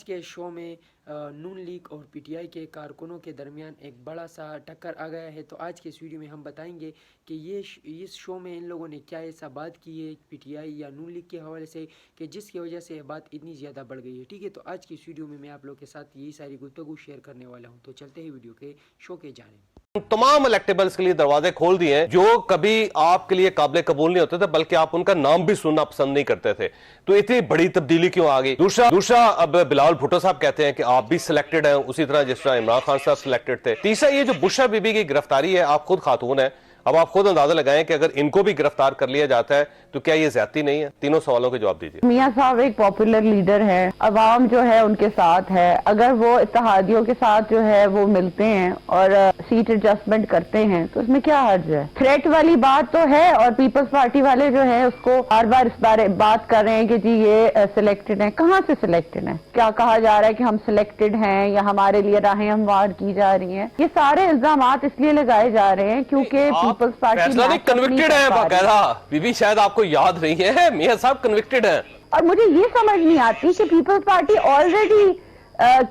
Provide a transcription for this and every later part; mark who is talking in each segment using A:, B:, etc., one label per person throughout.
A: کے شو میں نون لیگ اور پی ٹی آئی کے کارکنوں کے درمیان ایک بڑا سا ٹکر آ گیا ہے۔ تو آج کے اس ویڈیو میں ہم بتائیں گے کہ اس شو میں ان لوگوں نے کیا ایسا بات کی ہے پی ٹی آئی یا نون لیگ کے حوالے سے کہ جس کی وجہ سے یہ بات اتنی زیادہ بڑھ گئی ہے۔ ٹھیک ہے، تو آج کی اس ویڈیو میں آپ لوگ کے ساتھ یہی ساری گفتگو شیئر کرنے والا ہوں۔ تو چلتے ہیں ویڈیو کے شو کے جانب۔
B: تمام الیکٹیبلز کے لیے دروازے کھول دیے ہیں جو کبھی آپ کے لیے قابل قبول نہیں ہوتے تھے، بلکہ آپ ان کا نام بھی سننا پسند نہیں کرتے تھے۔ تو اتنی بڑی تبدیلی کیوں آ گئی؟ دوسرا اب بلاول بھٹو صاحب کہتے ہیں کہ آپ بھی سلیکٹڈ ہیں اسی طرح جس طرح عمران خان صاحب سلیکٹڈ تھے۔ تیسرا یہ جو بشرا بی بی کی گرفتاری ہے، آپ خود خاتون ہیں، اب آپ خود اندازہ لگائیں کہ اگر ان کو بھی گرفتار کر لیا جاتا ہے تو کیا یہ زیادتی نہیں ہے؟ تینوں سوالوں کے جواب دیجیے۔
C: میاں صاحب ایک پاپولر لیڈر ہے، عوام جو ہے ان کے ساتھ ہے، اگر وہ اتحادیوں کے ساتھ جو ہے وہ ملتے ہیں اور سیٹ ایڈجسٹمنٹ کرتے ہیں تو اس میں کیا حرج ہے؟ تھریٹ والی بات تو ہے، اور پیپلز پارٹی والے جو ہیں اس کو بار بار اس بارے بات کر رہے ہیں کہ جی یہ سلیکٹڈ ہیں۔ کہاں سے سلیکٹڈ ہیں؟ کیا کہا جا رہا ہے کہ ہم سلیکٹڈ ہیں یا ہمارے لیے راہیں ہموار کی جا رہی ہیں؟ یہ سارے الزامات اس لیے لگائے جا رہے ہیں کیونکہ پیپلز پارٹی
B: فیصلہ نہیں، کنوکٹڈ ہیں باقاعدہ۔ بی بی شاید آپ کو یاد نہیں ہے، میاں صاحب کنوکٹڈ ہیں۔
C: اور مجھے یہ سمجھ نہیں آتی کہ پیپلز پارٹی آلریڈی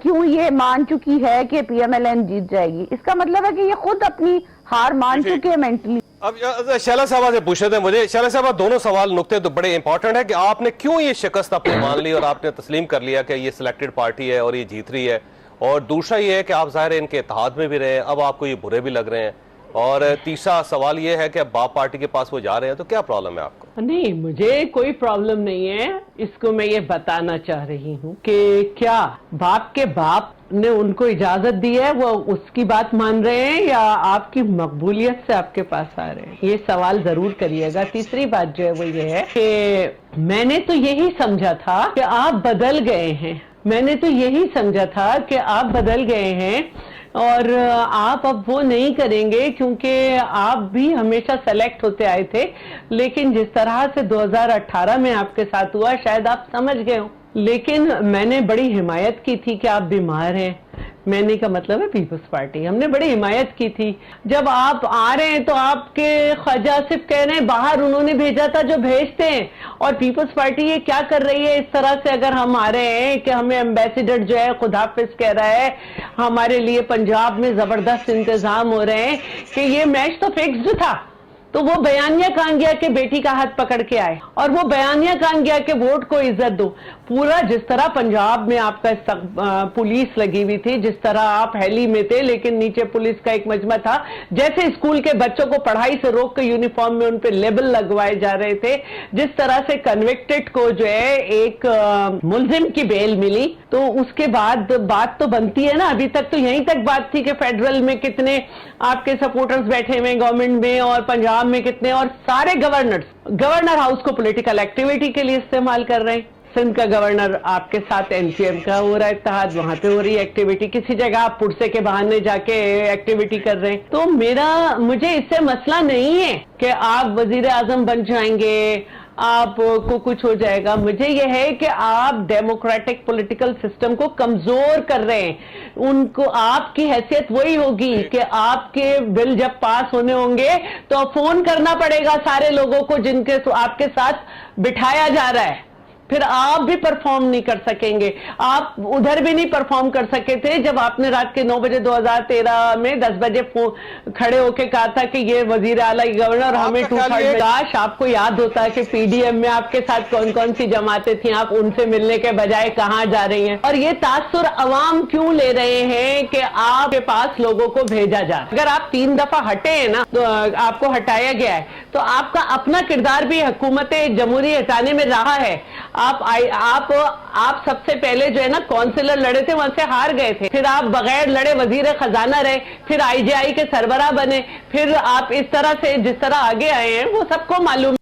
C: کیوں یہ مان چکی ہے کہ پی ایم ایل این جیت جائے گی۔ اس کا مطلب ہے کہ یہ خود اپنی ہار مان چکے ہیں مینٹلی۔
B: اب شیلا صاحبہ سے پوچھے تھے مجھے، شیلا صاحبہ دونوں سوال نقطے تو بڑے امپورٹنٹ ہے کہ آپ نے کیوں یہ شکست اپنی مان لی اور آپ نے تسلیم کر لیا کہ یہ سلیکٹڈ پارٹی ہے اور یہ جیت رہی ہے، اور دوسرا یہ ہے کہ آپ ظاہر ان کے اتحاد میں بھی رہے ہیں، اب آپ کو یہ برے بھی لگ رہے ہیں، اور تیسرا سوال یہ ہے کہ اب باپ پارٹی کے پاس وہ جا رہے ہیں، تو کیا پرابلم ہے آپ کو؟
D: نہیں، مجھے کوئی پرابلم نہیں ہے۔ اس کو میں یہ بتانا چاہ رہی ہوں کہ کیا باپ کے باپ نے ان کو اجازت دی ہے، وہ اس کی بات مان رہے ہیں یا آپ کی مقبولیت سے آپ کے پاس آ رہے ہیں؟ یہ سوال ضرور کریے گا۔ تیسری بات جو ہے وہ یہ ہے کہ میں نے تو یہی سمجھا تھا کہ آپ بدل گئے ہیں، میں نے تو یہی سمجھا تھا کہ آپ بدل گئے ہیں اور آپ اب وہ نہیں کریں گے، کیونکہ آپ بھی ہمیشہ سلیکٹ ہوتے آئے تھے، لیکن جس طرح سے 2018 میں آپ کے ساتھ ہوا شاید آپ سمجھ گئے ہوں۔ لیکن میں نے بڑی حمایت کی تھی کہ آپ بیمار ہیں، میں نے کا مطلب ہے پیپلز پارٹی، ہم نے بڑی حمایت کی تھی۔ جب آپ آ رہے ہیں تو آپ کے خواجہ صرف کہہ رہے ہیں باہر انہوں نے بھیجا تھا جو بھیجتے ہیں، اور پیپلز پارٹی یہ کیا کر رہی ہے اس طرح سے؟ اگر ہم آ رہے ہیں کہ ہمیں ایمبیسیڈر جو ہے خدا حافظ کہہ رہا ہے، ہمارے لیے پنجاب میں زبردست انتظام ہو رہے ہیں کہ یہ میچ تو فکسڈ تھا، تو وہ بیانیہ کہاں گیا کہ بیٹی کا ہاتھ پکڑ کے آئے، اور وہ بیانیہ کہاں گیا کہ ووٹ کو عزت دو؟ پورا جس طرح پنجاب میں آپ کا پولیس لگی ہوئی تھی، جس طرح آپ ہیلی میں تھے لیکن نیچے پولیس کا ایک مجمع تھا، جیسے اسکول کے بچوں کو پڑھائی سے روک کے یونیفارم میں ان پہ لیبل لگوائے جا رہے تھے، جس طرح سے کنوکٹڈ کو جو ہے ایک ملزم کی بیل ملی، تو اس کے بعد بات تو بنتی ہے نا۔ ابھی تک تو یہیں تک بات تھی کہ فیڈرل میں کتنے آپ کے سپورٹرز بیٹھے ہوئے گورنمنٹ میں، اور پنجاب میں کتنے، اور سارے گورنر ہاؤس کو پولیٹیکل ایکٹیویٹی کے لیے استعمال کر رہے ہیں۔ سندھ کا گورنر آپ کے ساتھ این سی ایم کا ہو رہا ہے اتحاد، وہاں پہ ہو رہی ہے ایکٹیویٹی، کسی جگہ آپ پرسے کے بہانے جا کے ایکٹیویٹی کر رہے ہیں۔ تو مجھے اس سے مسئلہ نہیں ہے کہ آپ وزیر اعظم بن جائیں گے، آپ کو کچھ ہو جائے گا۔ مجھے یہ ہے کہ آپ ڈیموکریٹک پولیٹیکل سسٹم کو کمزور کر رہے ہیں۔ ان کو آپ کی حیثیت وہی ہوگی کہ آپ کے بل جب پاس ہونے ہوں گے تو فون کرنا پڑے گا سارے لوگوں کو جن کے آپ کے ساتھ بٹھایا جا رہا ہے، پھر آپ بھی پرفارم نہیں کر سکیں گے۔ آپ ادھر بھی نہیں پرفارم کر سکے تھے جب آپ نے رات کے 9 بجے 2013 میں 10 بجے کھڑے ہو کے کہا تھا کہ یہ وزیر اعلیٰ گورنر ہمیں 2/3 کاش آپ کو یاد ہوتا ہے کہ پی ڈی ایم میں آپ کے ساتھ کون کون سی جماعتیں تھیں، آپ ان سے ملنے کے بجائے کہاں جا رہی ہیں؟ اور یہ تاثر عوام کیوں لے رہے ہیں کہ آپ کے پاس لوگوں کو بھیجا جا؟ اگر آپ 3 دفعہ ہٹے ہیں نا، تو آپ کو ہٹایا گیا ہے، تو آپ کا اپنا کردار بھی حکومت جمہوری ہٹانے میں رہا ہے۔ آپ سب سے پہلے جو ہے نا کونسلر لڑے تھے، وہاں سے ہار گئے تھے، پھر آپ بغیر لڑے وزیر خزانہ رہے، پھر آئی جے آئی کے سربراہ بنے، پھر آپ اس طرح سے جس طرح آگے آئے ہیں وہ سب کو معلوم